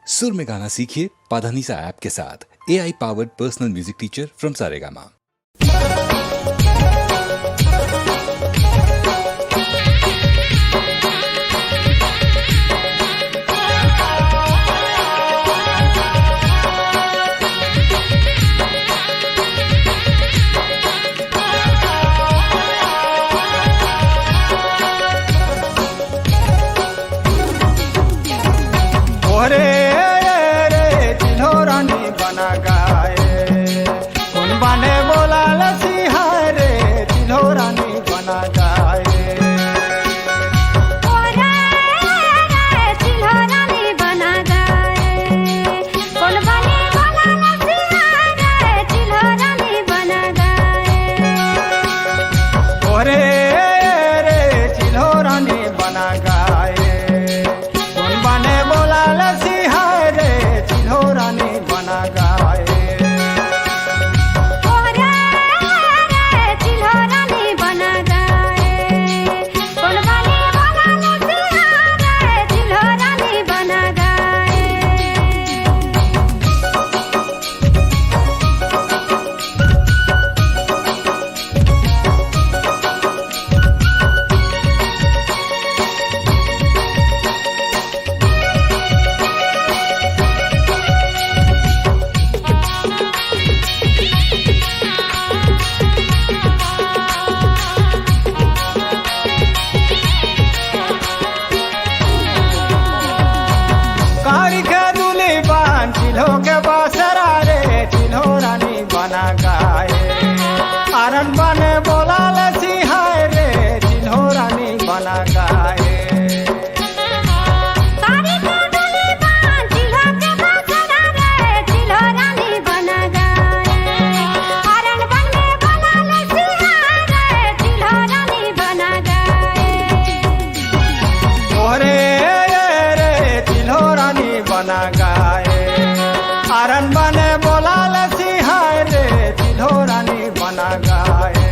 सुर में गाना सीखिए पाधानीसा ऐप के साथ। AI powered personal music teacher from Saregama. रे रे चिल्होरानी बना गाए कौन बने बोला लसीहा रे चिल्होरानी बना गाए रे रे चिल्होरानी बना गाए कौन बने बोला लसीहा रे चिल्होरानी बना गाए चिल्हो के बासरा रे चिल्होरानी बना गाए आरन बने बोला लसीहा रे चिल्होरानी बना गाए बना गाए आरन बने बोला लसीहा रे चिल्होरानी बना गाए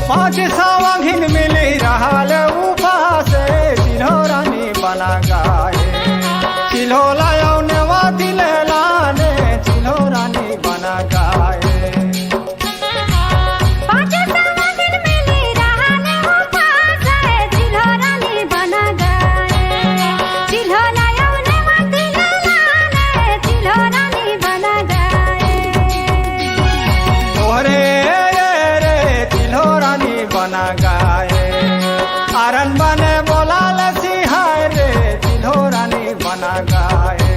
पाँच सावंगिन मिली रहा उपास चिल्होरानी बना गाए चिल्हो लाने वाती लाने चिल्होरानी बना गाए बना गाए आरन बने बोला लसीहा रे चिल्होरानी बना गाए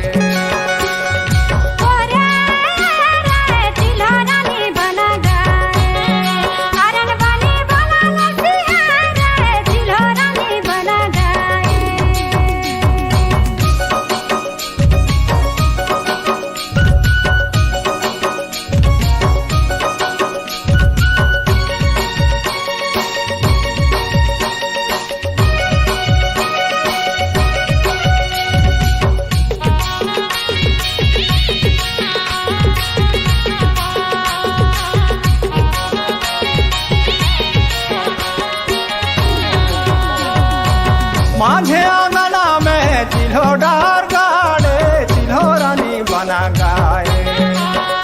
माझे आंगना में चिल्हो डार गाड़े चिल्होरानी बना गाए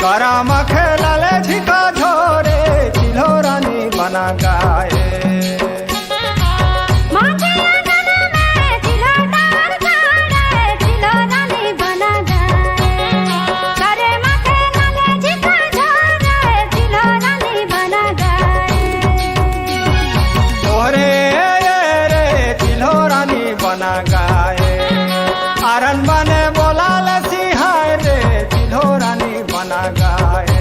करम खेलले झिका झोरे चिल्होरानी बना गाए बना गाए आरन बने बोला लसीहा रे चिल्होरानी बना गाए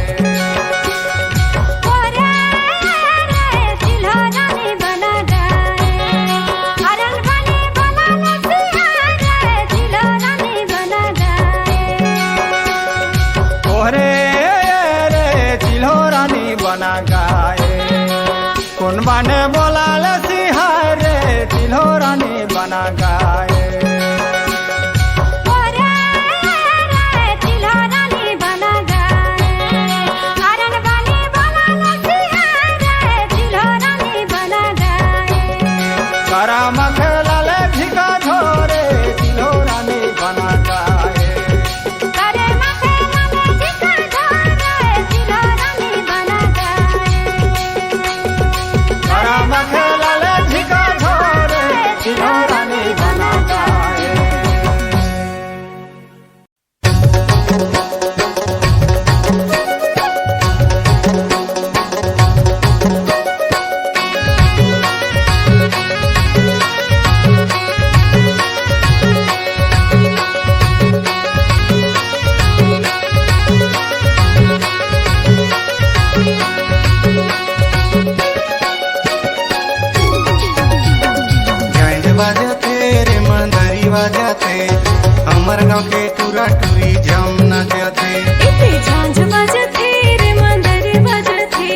हमर गाँव के टूरा टूरी झम नचते। इते झांझ बजथे रे मंदर बजथे,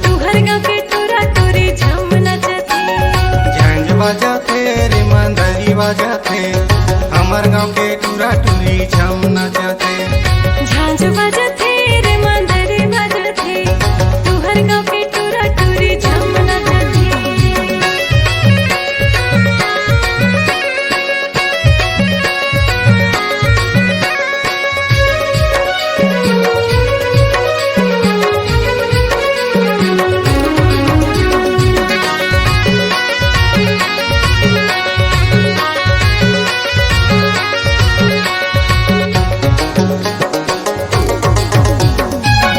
तुहर गाँव के टूरा टूरी झम नचथे। झांझ बजते रे मंदरी बजते, हमर गाँव के टूरा टूरी झम नचते। झांझ बजथे रे मंदर बजथे, तुहर गाँव के टूरा टूरी झम नचथे।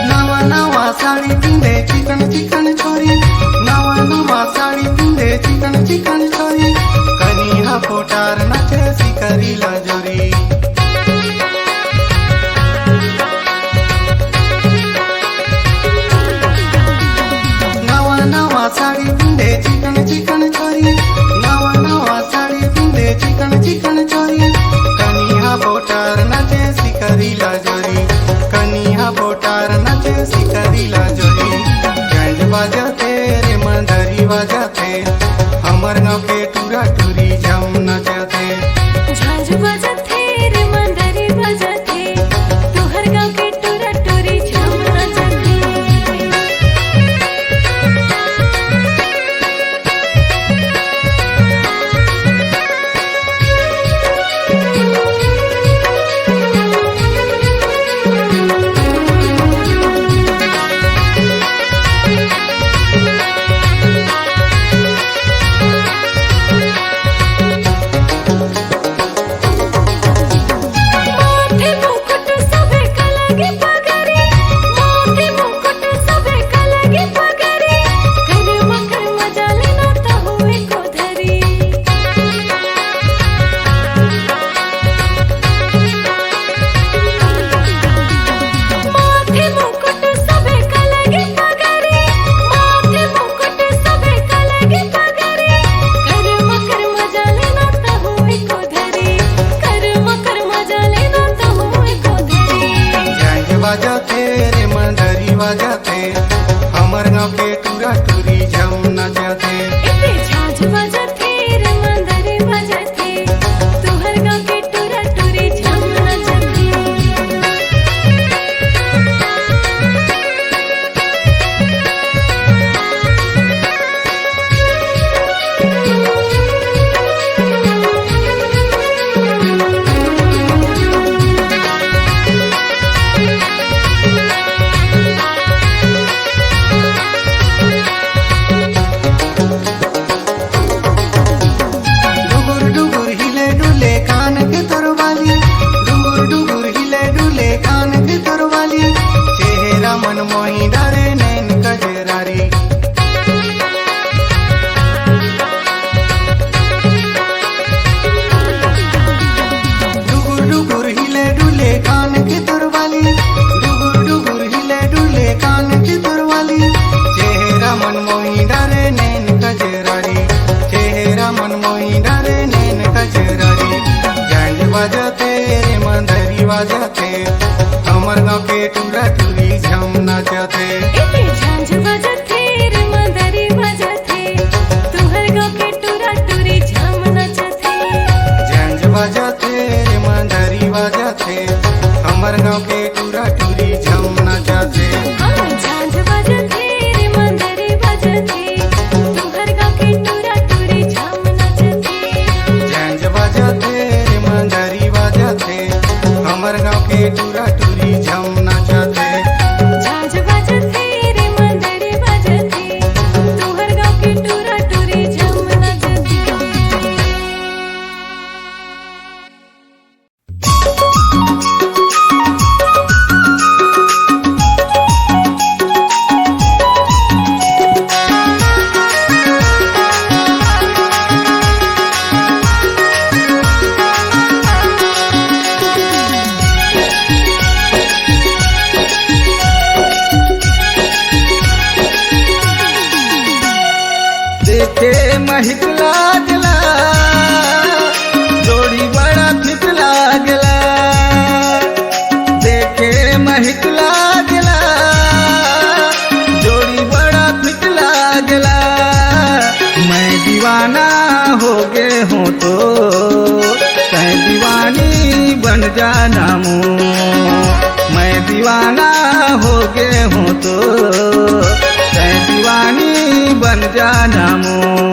नवा नवा साड़ी पिंधे चिकन चिकन छोरी, नवा नवा साड़ी पिंधे चिकन चिकन छोरी, कनिहा पोटार नचे सिकरी लजोरी। नवा नवा साड़ी पिंधे चिकन चिकन छोरी, नवा नवा साड़ी पिंधे चिकन चिकन छोरी, कनिहा पोटार नचे सिकरी लजोरी, कनिहा पोटार नचे सिकरी लजोरी। झांझ बजते रे मंदरी बजते, हमर गाँव के टूरा टूरी झम नचते। झांझ बजथे रे मंदर बजथे, तुहर गाँव के टूरा टूरी झम नचथे। माथे मुकुट सबे कलगे पगरी, माथे मुकुट सबे कलगे पगरी, कर्म कर्म जाले ना त हुए को धरी। माथे मुकुट सबे कलगे पगरी, माथे मुकुट सबे कलगे पगरी, कर्म कर्म जाले ना त हुए को धरी, कर्म कर्म जाले ना त हुए को धरी। झांझ बजते रे मंदरी बजते, हमर गाँव के टूरा टूरी झम नचते। इते झांझ बजथे रे मंदर बजथे, तुहर गाँव के टूरा टूरी झम नचथे। डुगुर डुगुर हिले डुले कान के तोरवाली, डुगुर डुगुर हिले डुले कान के तोरवाली, चेहरा मन मोही डरे नैन कजरारी। डुगुर डुगुर हिले डुले कान के तोरवाली, डुगुर डुगुर हिले डुले कान के तोरवाली, चेहरा मन मोही डरे नैन कजरारी, चेहरा मन मोही डरे नैन कजरारी। झांझ बजते रे मंदरी बजते, हमर गाँव के टूरा टूरी झम नचते। इते झांझ बजथे रे मंदर बजथे, तुहर गाँव के टूरा टूरी झम नचथे। झांझ बजते रे मंदरी बजते, हमर गाँव के टूरा टूरी झम नचते। झांझ बजथे रे मंदर बजथे, तुहर गाँव के टूरा टूरी झम नचथे। झांझ बजते रे मंदरी बजते, हमर गाँव के टूरा टूरी झम नचते। झांझ बजथे रे मंदर बजथे, तुहर गाँव के टूरा टूरी झम नचथे। देखे महित लागला, जोड़ी बड़ा फिट लागला। जाना मुँह, मैं दीवाना हो गए हूँ तो तै दीवानी बन जाना मुँह।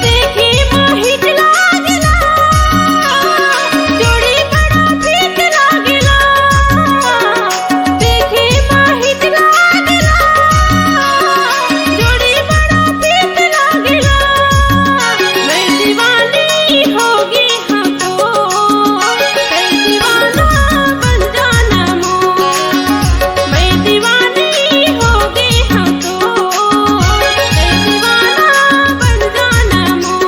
देखी मोहित लागला, जोड़ी बड़ा ठीक लागला। देखी मोहित लागला, जोड़ी बड़ा ठीक लागला। मैं दीवानी होगी हाँ तो तै दीवाना बन जाना मोह। मैं दीवानी होगी हाँ तो तै दीवाना बन जाना मोह।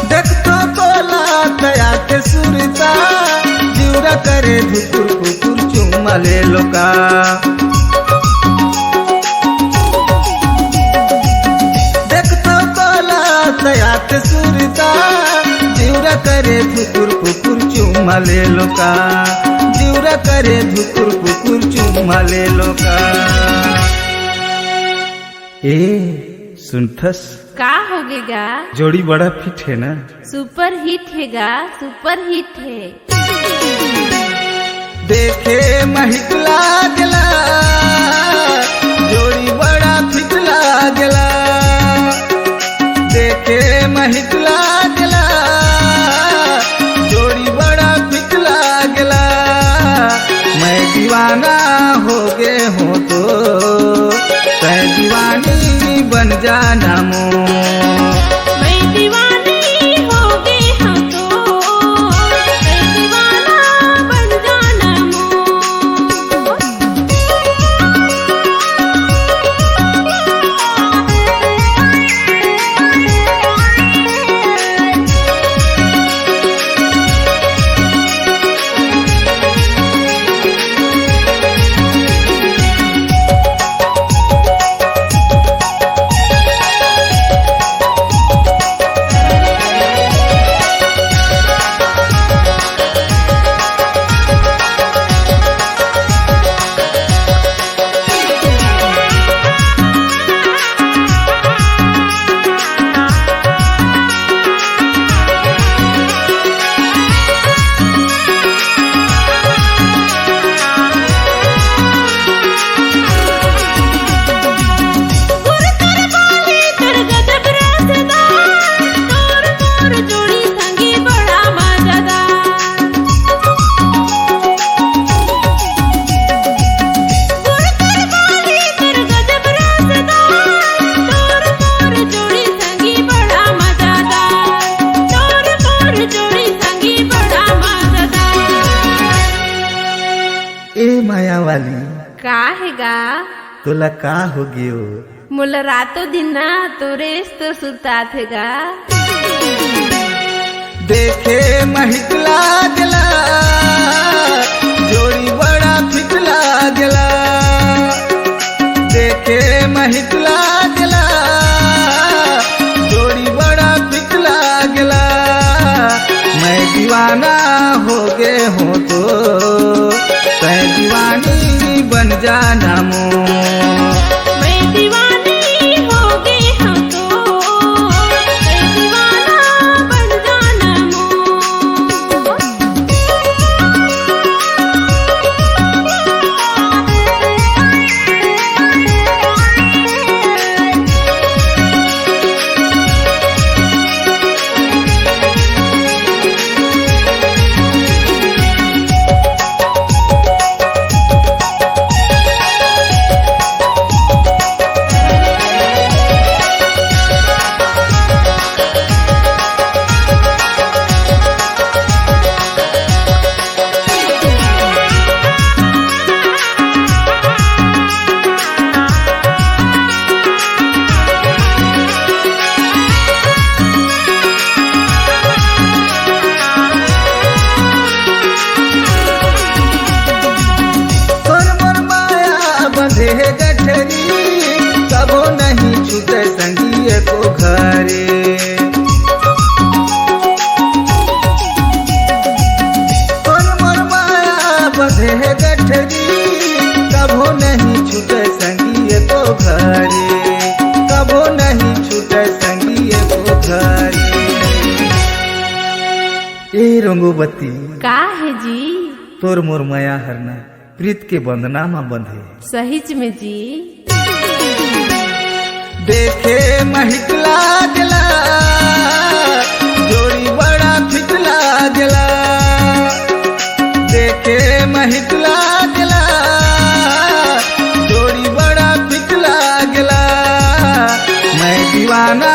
देख तो तोला तया के सुरता, जीवरा करे धुकुर कुकुर चुम्मा ले लोका। देख तो तोला तया के सुरता, जीवरा करे धुकुर कुकुर चुम्मा ले लोका। जीवरा करे धुकुर कुकुर चुम्मा ले लोका। ए सुनथस, का होगेगा? जोड़ी बड़ा फिट है ना। सुपर हिट हैगा, सुपर हिट है। देखे महिक लागला, जोड़ी बड़ा फिट लागला। देखे महिक लागला, जोड़ी बड़ा फिट लागला। मैं दीवाना हो गए हूँ तो तै दीवानी बन जाना मोह। मैं दीवानी होगी हाँ तो तै दीवाना बन जाना मोह। माया वाली का हैगा तोला का हो गयो? मोला रातों दिन ना तोरे तो सुतात हैगा। देखे महिक लागला, जोड़ी बड़ा फिट लागला। देखे महिक लागला, जोड़ी बड़ा फिट लागला। मैं दीवाना हो गए हूँ तो तै दीवानी बन जाना मोह। मैं दीवानी हो गई हूँ तो तै दीवाना बन जाना मोह। ठेरी कभो नहीं छूटे संगी तो घरे कभो नहीं छूटे संगी तो घरे। ए रंगोबती का है जी? तोर मोर माया हरना प्रीत के बंधना में बंधे सहिच में जी। देखे महिक लागला जोड़ी बड़ा फिट लागला देखे महिक लागला जोड़ी बड़ा फिट लागला। मैं दीवाना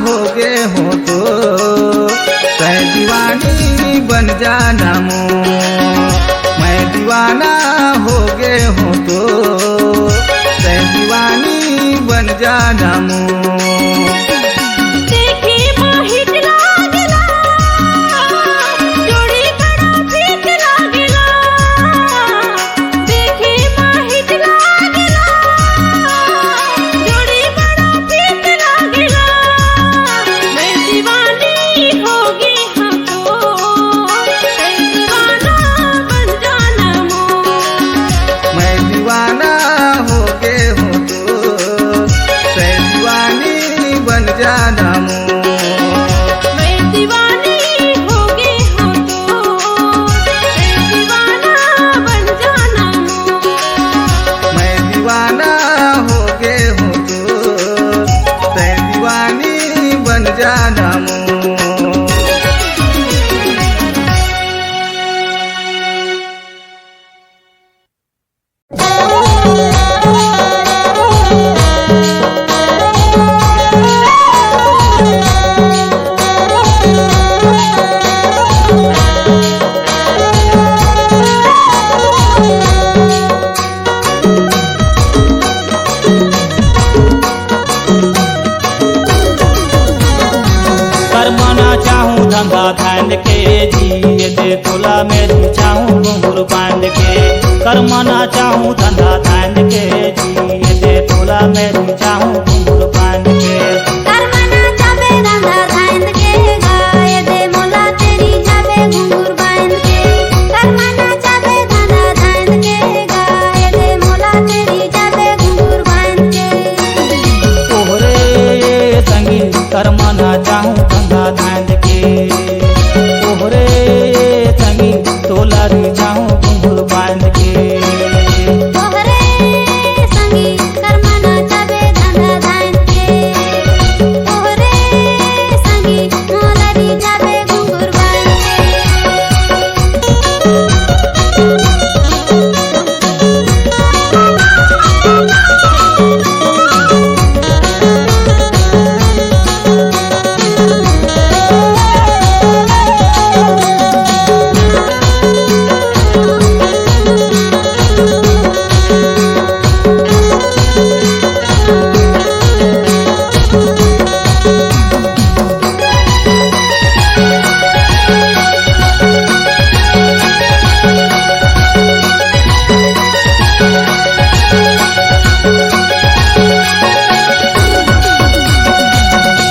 हो गे हूँ तो तै दीवानी बन जाना मो। मैं दीवाना हो गे हूँ तो तै दीवानी बन जाना मो। देखी मोहित लागला जोड़ी बड़ा फिट लागला देखी मोहित लागला जोड़ी बड़ा फिट लागला। मैं दीवानी होगी हमको तै दीवाना बन जाना मो। मैं दीवाना हो गे हूँ तो तै दीवानी बन जाना मो। मैं दीवानी होगी हूँ तो तै दीवाना बन जाना मो। मैं दीवाना हो गे हूँ तो तै दीवानी बन जाना मो। करमाना चाहूँ धंधा धान के जिए दे तोला मेरी चाहूँ घुंघरू बांध के। करमाना चाहूँ धंधा धान के जिए दे तोला मेरी चाहूँ घुंघरू बांध के। करमना जाबे धंधा धान के गाय दे मोला तेरी जाबे घुंघरू बांध के। करमना जाबे धंधा धान के गाय दे मोला तेरी जाबे घुंघरू बांध के। तोहरे संगी करमाना चाहूँ धंधा धान के तोहरे संगी तोला री चाहूँ घुंघरू बांध के। तोहरे संगी करमना जाबे धंधा धान के तोहरे संगी मोला री जाबे घुंघरू बांध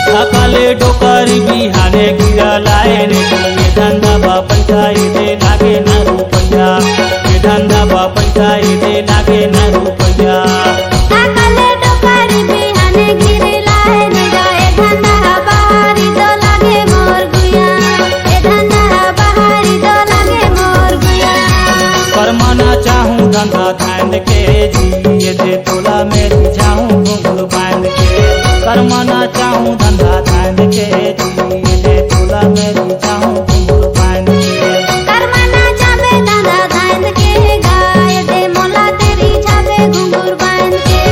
सकाले डोकरी बिहाने गिरा लाए रे ये धंधा बा पैसा दे लागे न रुपया। ये धंधा बा पैसा दे लागे न रुपया। काले डोकारी बिहाने गिरे लाए न जाए धंधा बहारी तो लागे मोर गुया। ए धंधा बहारी तो लागे मोर गुया। करमाना चाहूँ धंधा धान के जिए दे तोला मेरी चाहूँ घुंघरू बांध के। करमाना चाहूँ धंधा धान के जिए दे तोला मेरी चाहूँ घुंघरू बांध के। करमना जाबे धंधा धान के गाय दे मोला तेरी जाबे घुंघरू बांध के।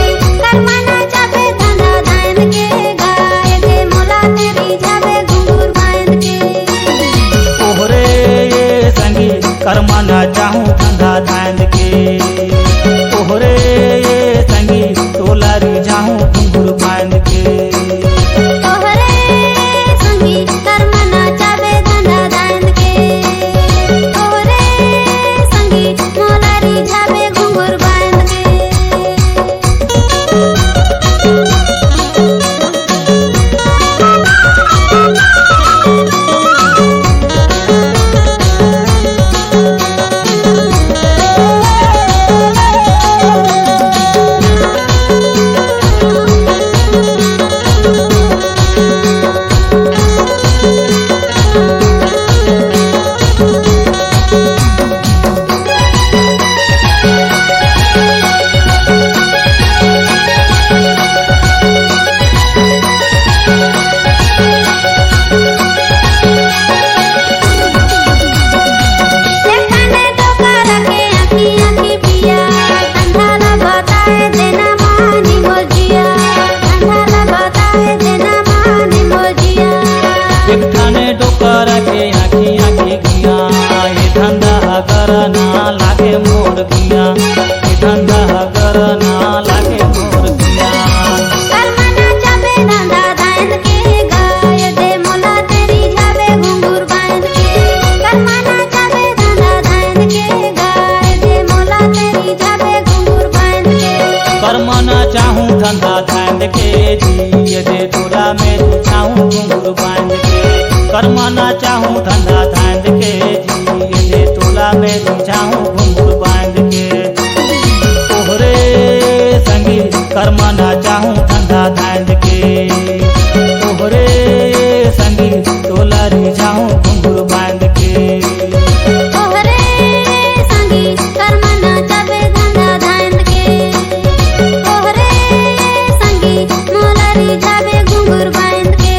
करमना जाबे धंधा धान के गाय दे मोला तेरी जाबे घुंघरू बांध के। तोहरे संगी करमाना चाहूँ धंधा धान के तोहरे संगी तोला री चाहूँ घुंघरू बांध के। तोहरे संगी करमना जाबे धंधा धान के तोहरे संगी मोला री जाबे घुंघरू बांध के। मोर किया धंधा अगर ना लागे मोर किया करमना चाबे धंधा धान के गाय दे मोला तेरी जावे घुंघरू बांध के करमना चाबे धंधा धान के गाय दे मोला तेरी जावे घुंघरू बांध के करमना चाहूँ धंधा धान के जिए दे तोला मेरी छाऊँ घुंघरू बांध के करमना चाहूँ धंधा धान के जिए दे तोला मेरी छाऊँ घुंघरू बांध के तोहरे संगी करमना चाहूँ धंधा धान के तोहरे संगी तोला रिझाऊँ घुंघरू बांध के तोहरे संगी करमना चाबे धंधा धान के तोहरे संगी मोला रिझावे घुंघरू बांध के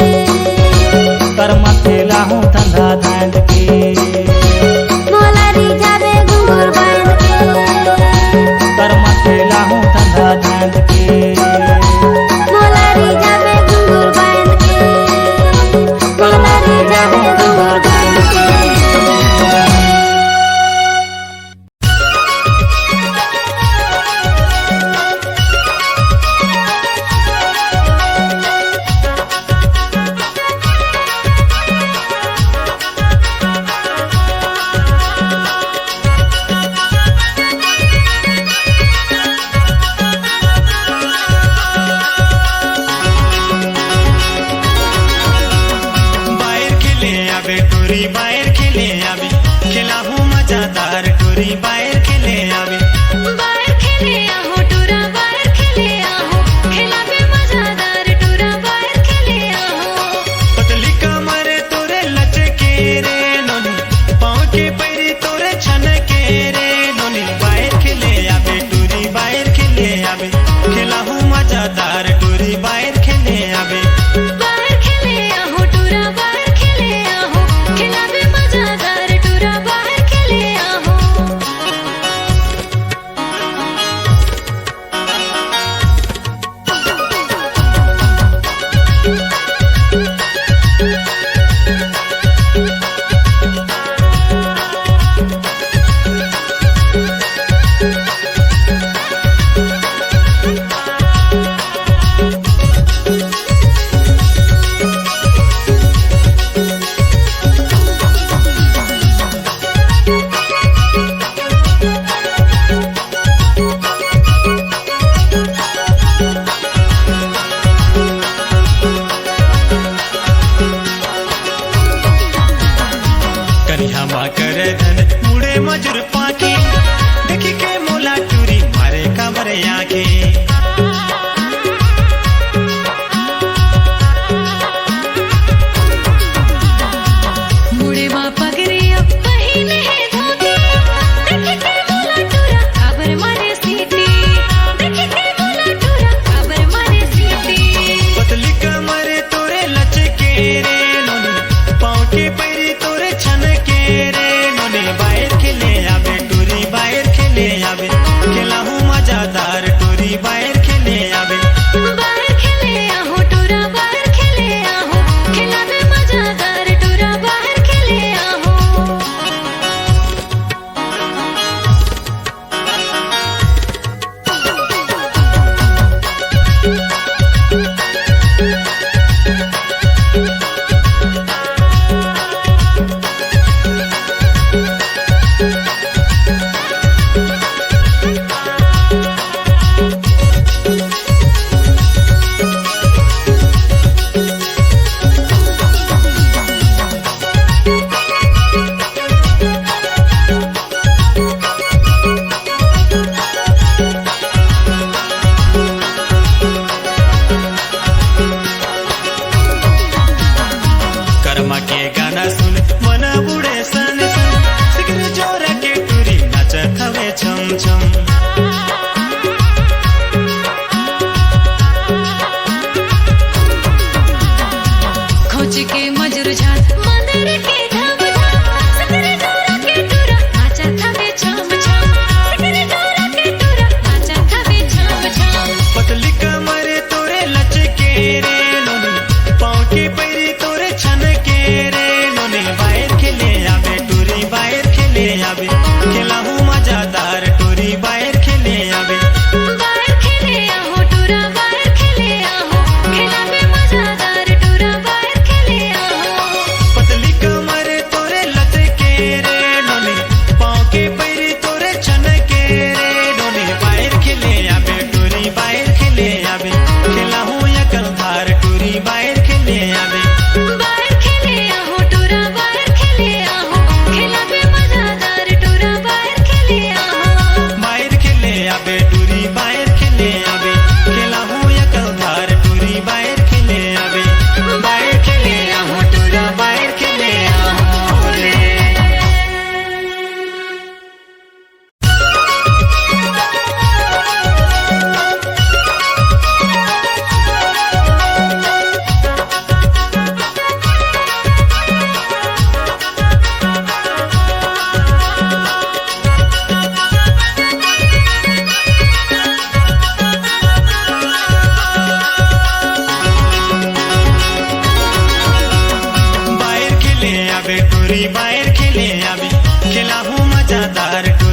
कर्म खेला हूँ धंधा धान के मोला रिझावे घुंघरू बांध के कर्म खेला हूँ धंधा धान के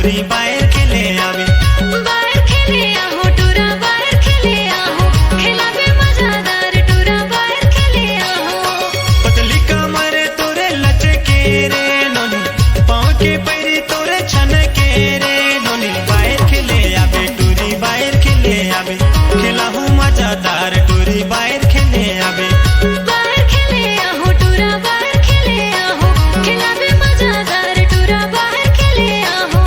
टूरी बाहर खेले आवे बाहर खेले आहो टूरा बाहर खेले आहो खिलावे मजादार टूरा बाहर खेले आहो पतली कमर तोरे लचके रे नोनी पाँव के पैरी तोरे छन के रे नोनी बाहर खेले आवे टूरी बाहर खेले आवे खिलाहू मजादार टूरी बाहर खेले आवे बाहर खेले आहो टूरा बाहर खेले आहो खिलावे मजादार टूरा बाहर खेले आहो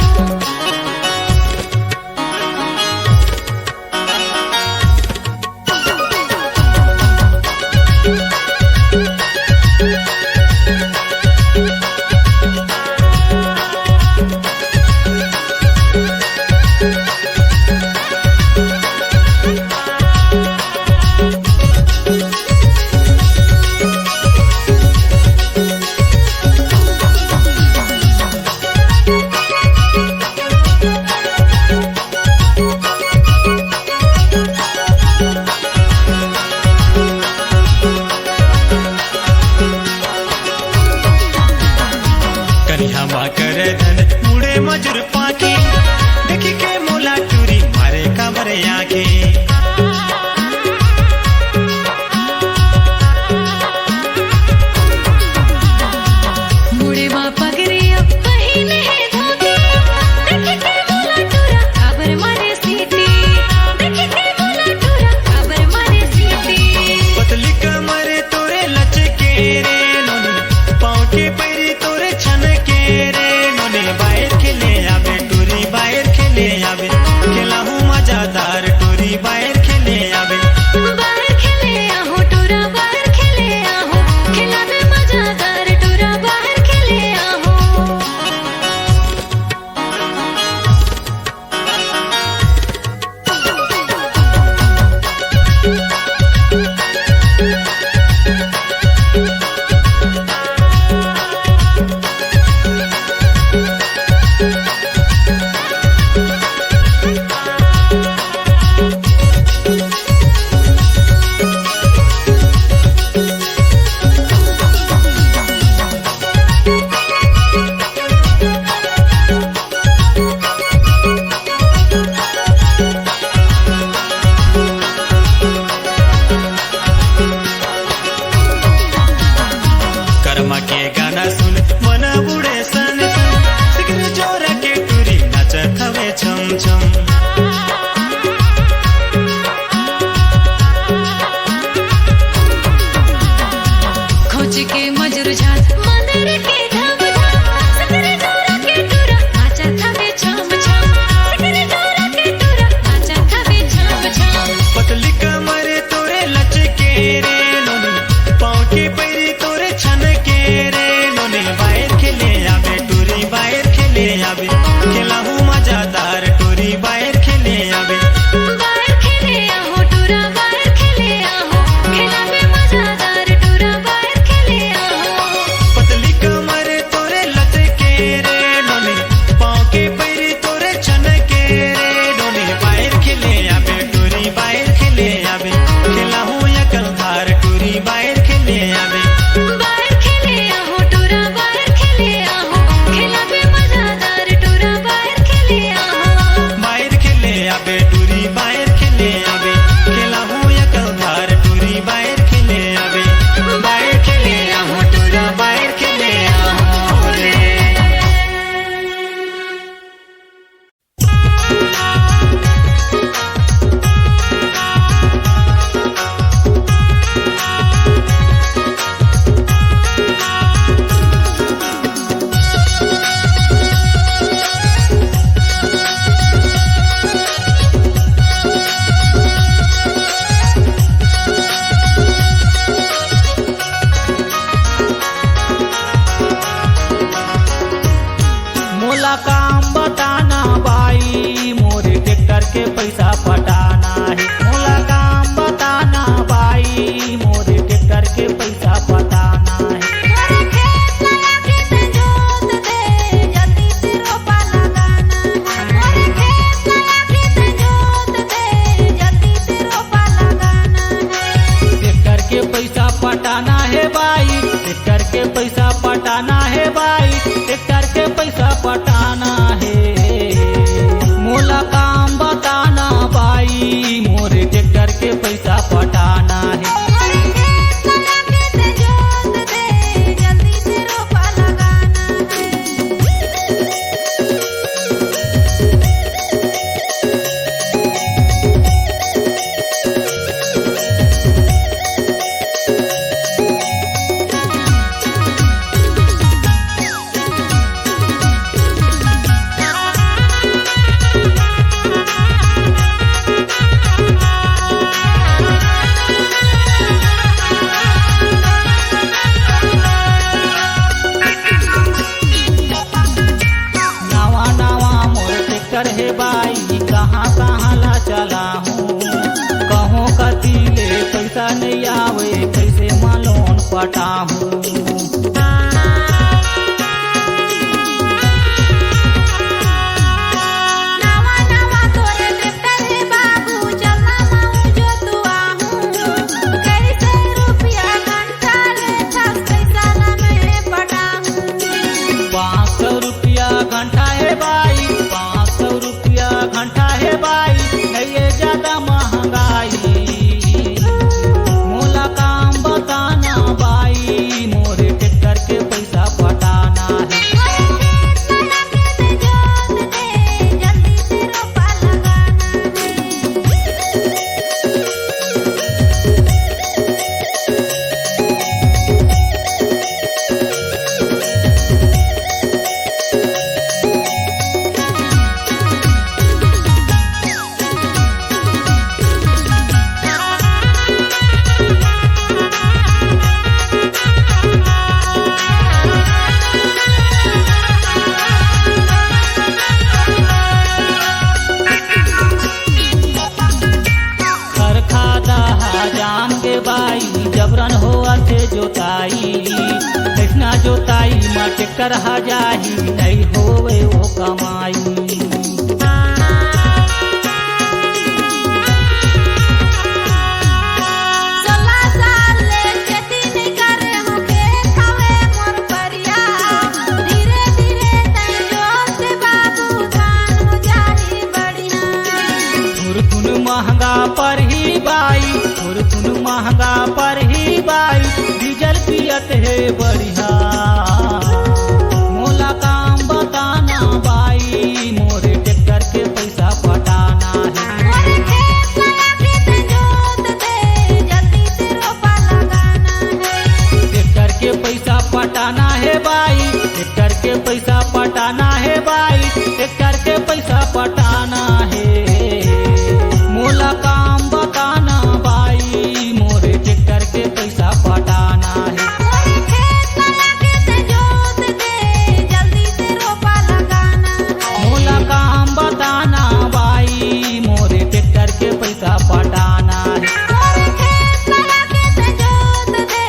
ट्रैक्टर है बाई कहाँ कहाँ ला चला हूँ कहो कति ले पैसा नहीं आवे कैसे मालोन पटा हूँ नवा नवा तोरे ट्रैक्टर है बाबू चलना माऊ जो तू आहूं कैसे रुपया घंटा ले छस पैसा ना मैं पटाऊं 500 रुपया घंटा है बाई 500 रुपया घंटा है बाई है ये ज्यादा महंगाई मोला काम बताना बाई मोरे ट्रैक्टर के पैसा पटाना है जल्दी से रोपा लगाना खरखादा जान के बाई जबरन हो थे जोताई कृष्णा जोताई माँ ट्रैक्टर हा जाही नहीं होवे वो कमाई 16 साल ले खेती नहीं करे हूँ खेत हवे मोर परिया धीरे धीरे तई जोश से बाबू धान हो जाही बढ़िया फुरकुन महंगा पर ही बाई फुरकुन महंगा पर ही बाई डीजल पियत है बढ़िया मोला काम बताना बाई मोरे ट्रैक्टर के पैसा पटाना है मोरे खेत लगा के ते जोत दे जल्दी से रोपा लगाना है ट्रैक्टर के पैसा पटाना है बाई ट्रैक्टर के पैसा पटाना है बाई ट्रैक्टर के पैसा पटाना है मोला काम बताना बाई मोरे ट्रैक्टर के पैसा पटाना है मोरे खेत लगा के ते जोत दे जल्दी से रोपा लगाना है मोला काम बताना बाई मोरे ट्रैक्टर के पैसा पटाना है मोरे खेत लगा के ते जोत दे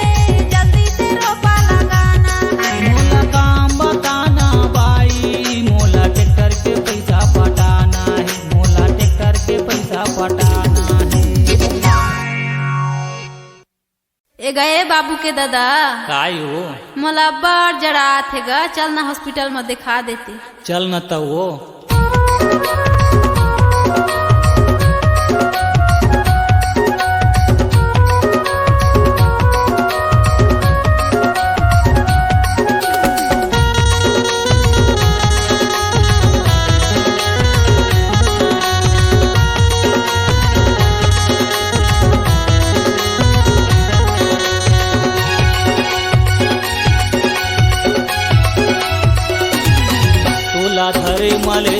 जल्दी से रोपा लगाना है मोला काम बताना बाई मोला ट्रैक्टर के पैसा पटाना है मोला ट्रैक्टर के पैसा पटाना है ए गए बाबू के दादा काय हो मोला बड़ जड़ा थे गा चल ना हॉस्पिटल में दिखा देते चल न तो वो तोला धरे मले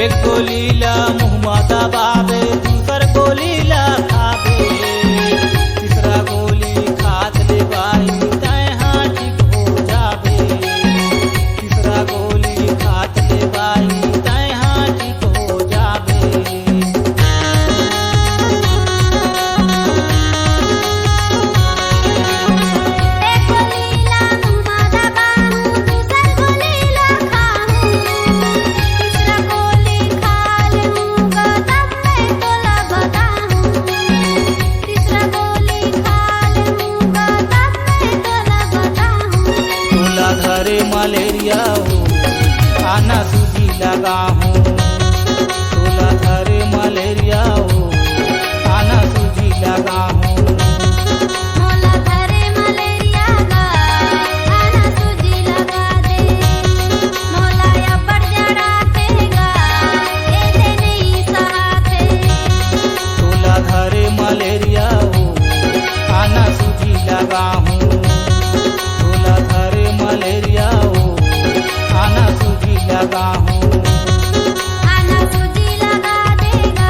एक गोली ला मुँह दबावे दूसर गोली ला खावे तीसरा गोली खात ले बाई तय हाँ ठीक हो जावे तीसरा गोली खात ले बाई तय हाँ ठीक हो जावे एक गोलीला मुँह दबाऊं दूसर गोलीला खाऊं तीसरा गोली खा लूँगा तब मैं तोला बताऊं तीसरा गोली खा लूँगा तब मैं तोला बताऊं तोला घरे मलेरिया हो आना सूजी लगा हूँ तोला घरे मलेरिया हो आना सूजी लगा हूँ मोला घरे मलेरिया का आना सूजी लगा दे मोला या बढ़ जड़ातेगा ऐसे नहीं सहाते तोला घरे मलेरिया हो आना सूजी लगा हूँ तोला घरे मलेरिया हो आना सूजी लगा हूँ आना सूजी लगा देगा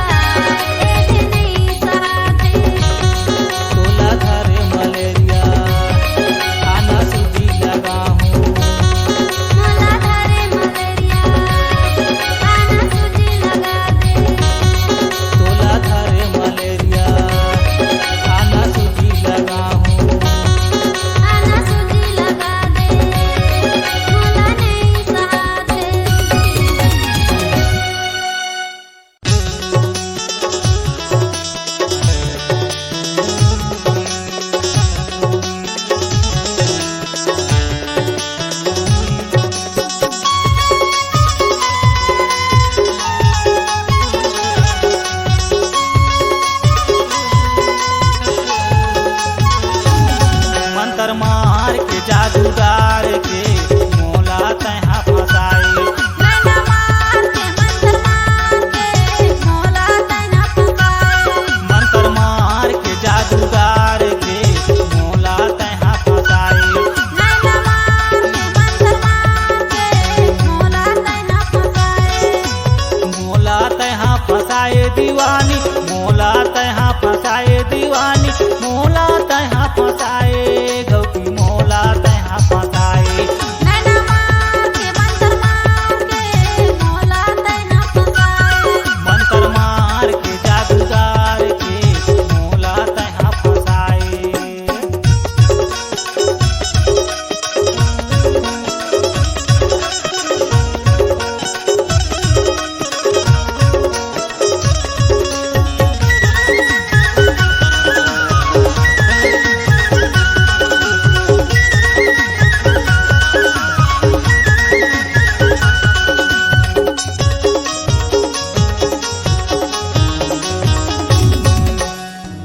ऐसे नहीं सहाते तोला घरे मलेरिया आना सूजी लगा हूँ मोला घरे मलेरिया आना सूजी लगा दे तोला घरे मलेरिया आना सूजी लगा हूँ आना सूजी लगा दे मोला नहीं सहाते मंतर मार के जादूगार के मोला तहाँ फसाए नैना मार के मंत्र मार के मोला तैना फसाए मंतर मार के जादूगार के मोला तहाँ फसाए नैना मार के मंत्र मार के मोला तैना फसाए मोला तहाँ फसाए दीवानी मोला तहाँ फसाए दीवानी मोला तहाँ फसाए गौती मोला तहाँ फसाए नैना मार के मंत्र मार के मोला तैना फसाए मंतर मार के जादूगार के मोला तहाँ फसाए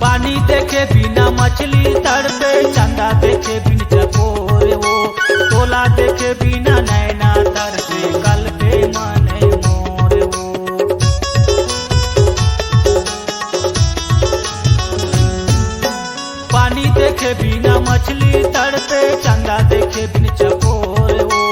पानी देखे बिना मछली तड़पे चंदा देखे बिन चकोरे वो तोला देखे बिना नैना तरसे कल पे मने मोरे वो पानी देखे बिना मछली तड़पे चंदा देखे बिन चकोरे वो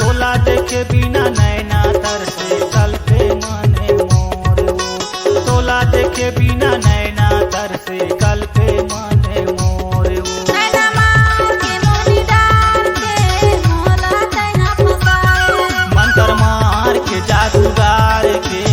तोला देखे बिना नैना तरसे कल पे मने मोरे वो तोला देखे बिना नैना तरसे कल पे मने मोरे वो नैना मार के मोनी डाल के मोला तैना फसाए मंतर मार के जादूगार के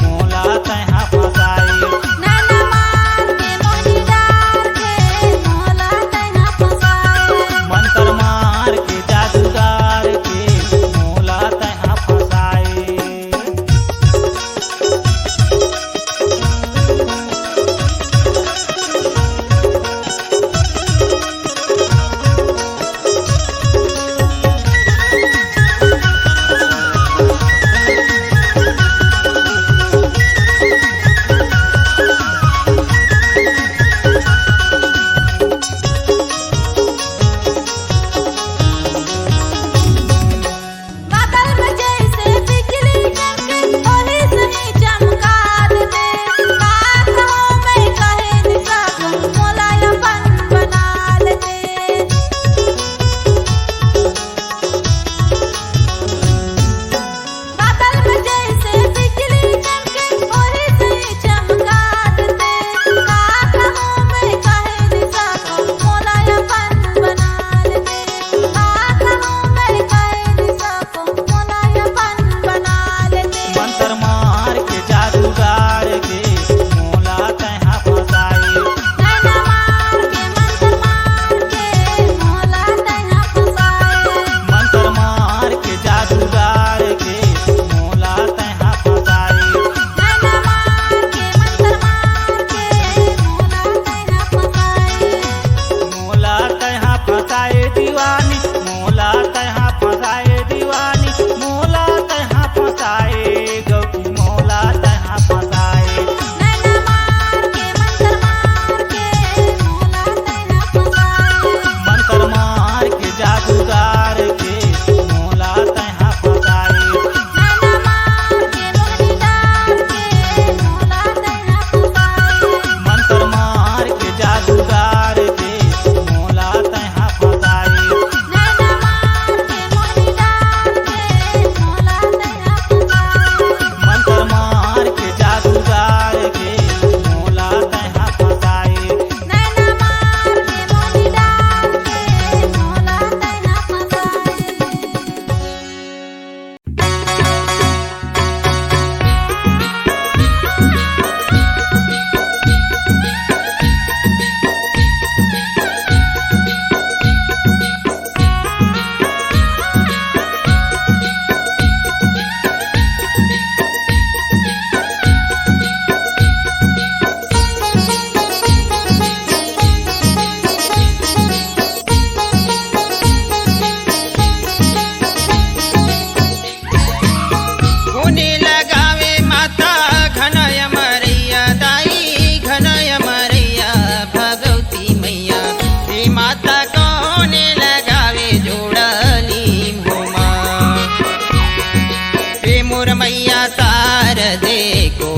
मोला तहाँ फसाए नैना मार के मोनी डाल के मोला तैना फसाए मंतर मार के जादूगार के मोला तहाँ फसाए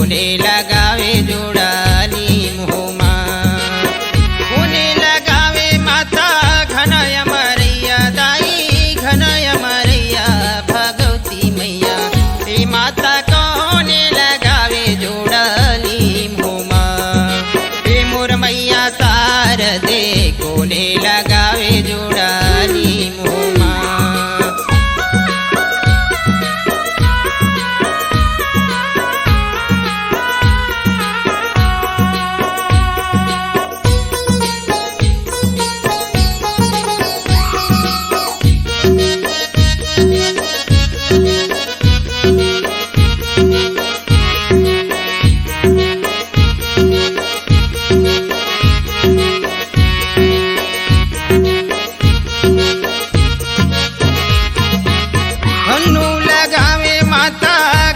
कोने लगावे जोड़ाली मुहमा कोने लगावे माता घनय मरैया दाई घनय मरैया भगवती मैया हे माता कोने लगावे जोड़ाली मुहमा हे मोर मैया शारदे कोने लगावे जोड़ाली मुहमा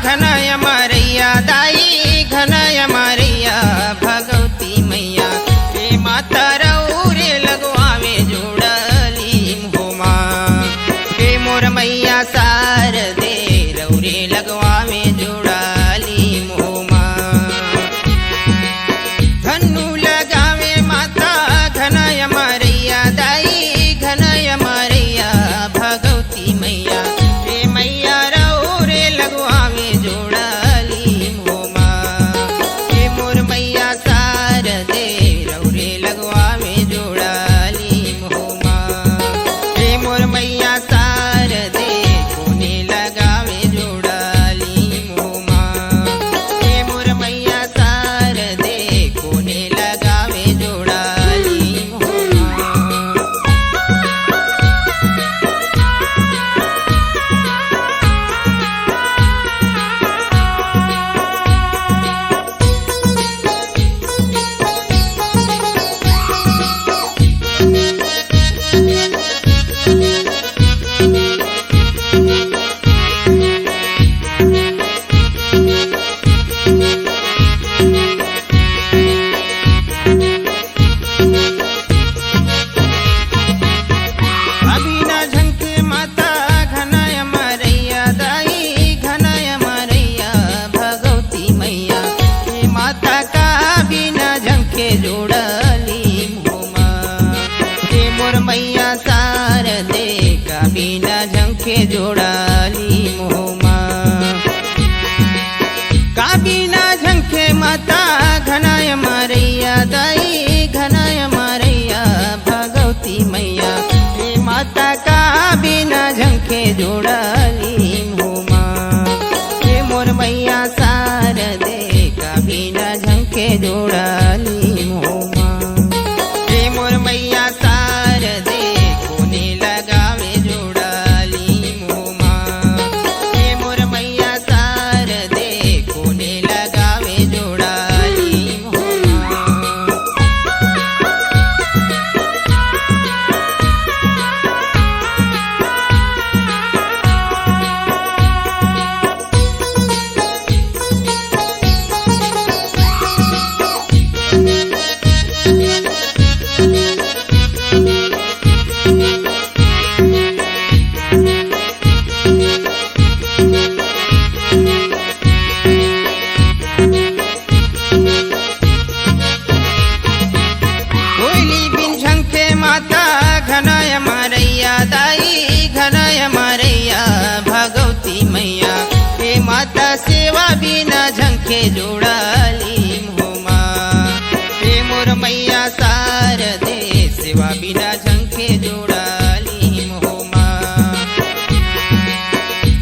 घनय मरैया दाई घनय मरैया भगवती मैया हे माता रौरे लगवावे जोड़ली मुहमा हे मोर मैया शारदे रौरे लगवावे जोड़ली मुहमा धनु लगावे माता घनय मरैया दाई घनय मरैया भगवती मैया हे मैया रौरे लगवावे जोड़ाली मुहमा हे मोर मैया शारदे रौरे लगवावे जोड़ाली मुहमा हे मोर मैया शारदे कोने लगावे जोड़ाली मुहमा हे मोर मैया शारदे कोने लगावे जोड़ाली मुहमा अभी न झंके माता घनय मरैया दाई घनय मरैया भगवती मैया हे माता का भी न झंके जोड़ली मुहमा हे मोर मैया शारदे का भी न झंके जोड़ली मुहमा का भी न झंके माता घनय मरैया दाई घनय मरैया भगवती मैया हे माता का बिना झंखे जोड़ली मुहमा हे मोर मैया शारदे का बिना झंखे जोड़ली मुहमा हे मोर मैया शारदे कोने लगावे जोड़ली मुहमा हे मोर मैया शारदे कोने लगावे जोड़ली मुहमा कोयली बिन झंखे माता घनय मरैया दाई घनय मरैया भगवती मैया हे माता सेवा बिना झंखे जोड़ली मुहमा हे मोर मैया शारदे सेवा बिना झंखे जोड़ली मुहमा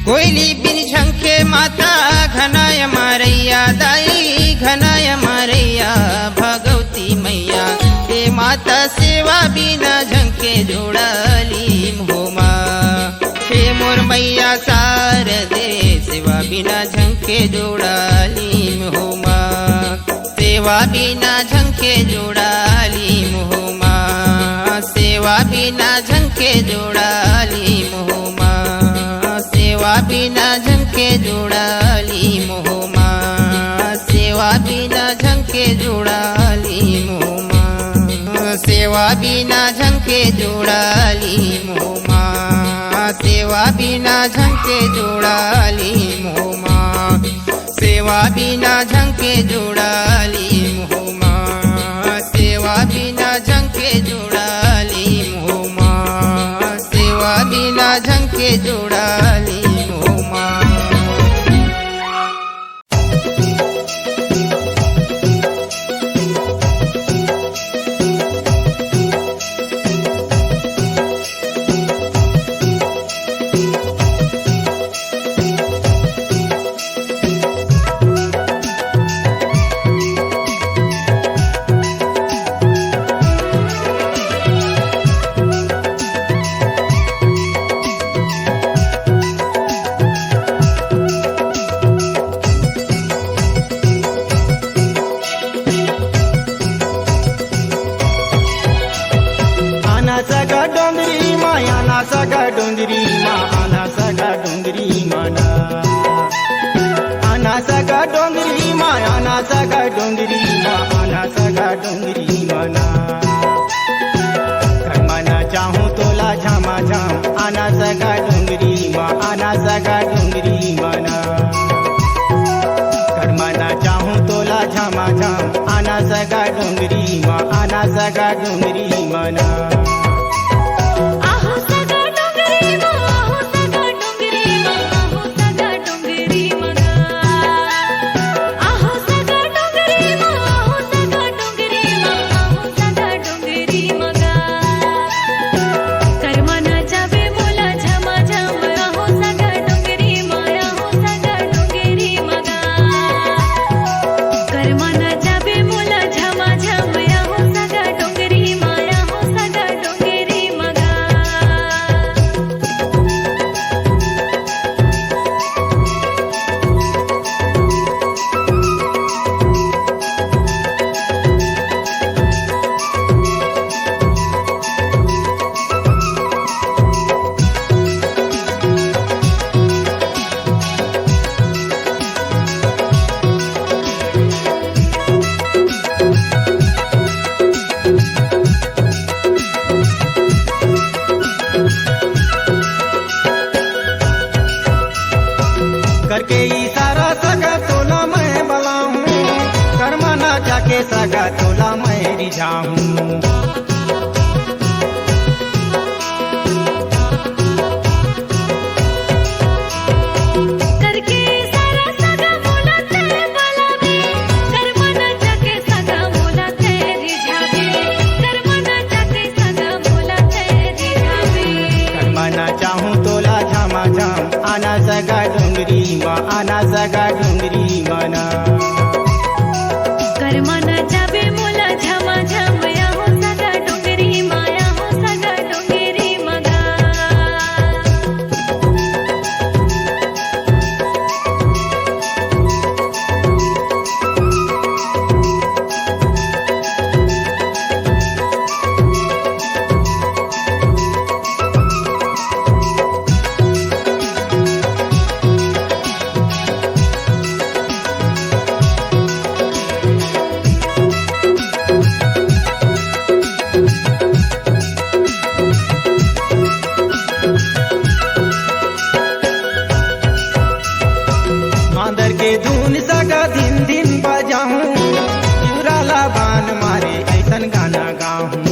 कोयली बिन झंखे माता घनय मरैया दाई घनय मरैया भगवती मैया हे माता सेवा बिना झंके जोड़ली मुहमा हे मोर मैया शारदे सेवा बिना झंके जोड़ली मुहमा सेवा बिना झंके जोड़ली मुहमा सेवा बिना झंके जोड़ली मुहमा सेवा बिना झंके जोड़ली मुहमा सेवा बिना झंके जोड़ली मुहमा सेवा बिना झंके जोड़ली मुहमा सेवा बिना झंके जोड़ली मुहमा सेवा सेवा बिना झंके जुड़ाली मुहुमा सेवा बिना झंके जुड़ाली मुहुमा सेवा बिना झंके जुड़ाली मुहुमा सगा डोंगरी माँ आना सगा डोंगरी माना आना सगा डोंगरी माँ आना सगा डोंगरी माँ आना सगा डोंगरी माना घर माना चाहूँ तोला झामा झाम आना सगा डोंगरी माँ आना सगा डोंगरी माना घर माना चाहूँ तोला झामा झाम आना सगा डोंगरी माँ आना सगा डोंगरी माना करके इशारा सगा तोला मैं बलाऊं करमाना जाके सगा तोला मैं रिझाऊं आना सगा डोंगरी माँ आना सगा डोंगरी माना करमाना जाबे मोला झमा झम या हो सगा डोंगरी माया हो सगा डोंगरी मगा मांदर के धुन सगा दिन दिन बजाऊं चुराला बान मारे ऐसन गाना गाऊं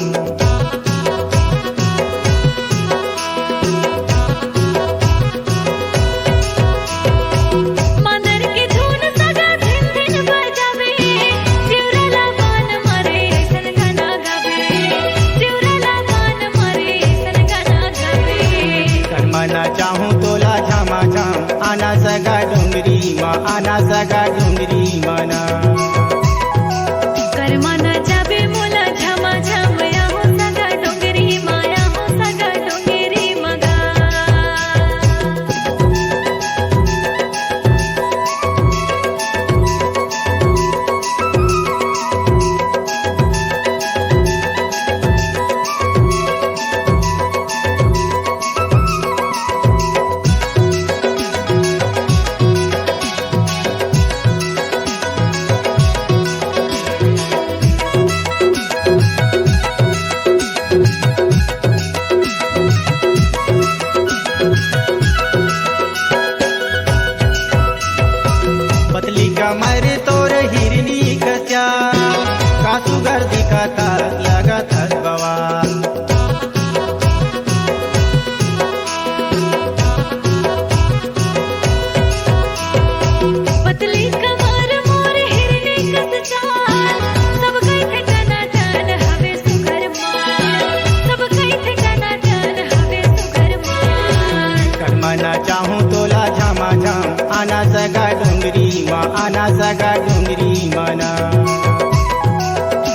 मांदर के धुन सगा दिन दिन बजावे चिवराला बान मारे ऐसन गाना गावे चिवराला बान मारे ऐसन गाना गावे करमाना चाहूँ तोला झामा झाम आना सगा डोंगरी माँ आना सगा डोंगरी माना करमाना जाबे मोला झमा झम या हो सगा डोंगरी माया हो सगा डोंगरी मगा आना सगा डोंगरी मना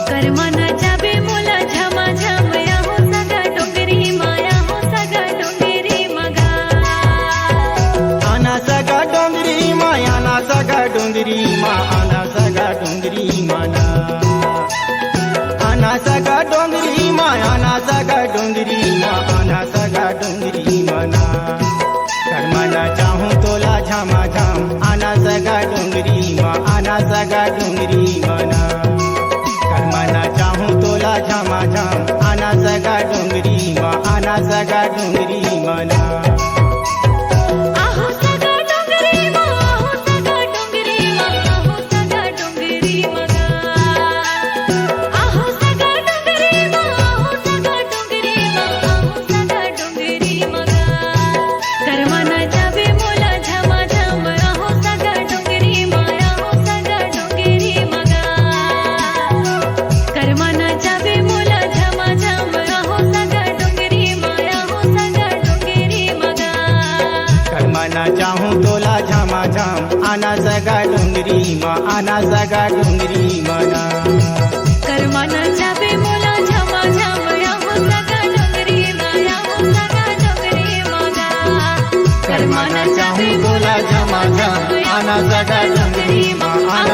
कर्मना जाबे मोला झमा झम आहो सगा डोंगरी माया हो सगा डोंगरी मगा आना सगा डोंगरी मा आना सगा डोंगरी मा आना सगा डोंगरी मना आना सगा डोंगरी मा आना सगा डोंगरी मा आना सगा डोंगरी मना कर्मना चाहूं तोला झमा झम आना सगा डोंगरी मा आना सगा डोंगरी मना कर्मना चाहूं तोला झमा झम आना सगा डोंगरी मा आना सगा डोंगरी मना आहो सगा डोंगरी मा आहो सगा डोंगरी मा आहो सगा डोंगरी मगा आहो सगा डोंगरी मा आहो सगा डोंगरी मा आहो सगा डोंगरी मगा कर्मना जाबे मोला झमा झम आहो सगा डोंगरी मा आहो सगा डोंगरी मगा कर्मना जाबे मोला झमा झम आहो सगा डोंगरी मा आहो सगा डोंगरी मगा कर्मना चाहूं तोला झमा झम आना सगा डोंगरी मा आना सगा डोंगरी मना कर्मना जाबे मोला झमा झम आहो सगा डोंगरी मा आहो सगा डोंगरी मगा कर्मना चाहूं तोला झमा झम आना सगा डोंगरी मा आना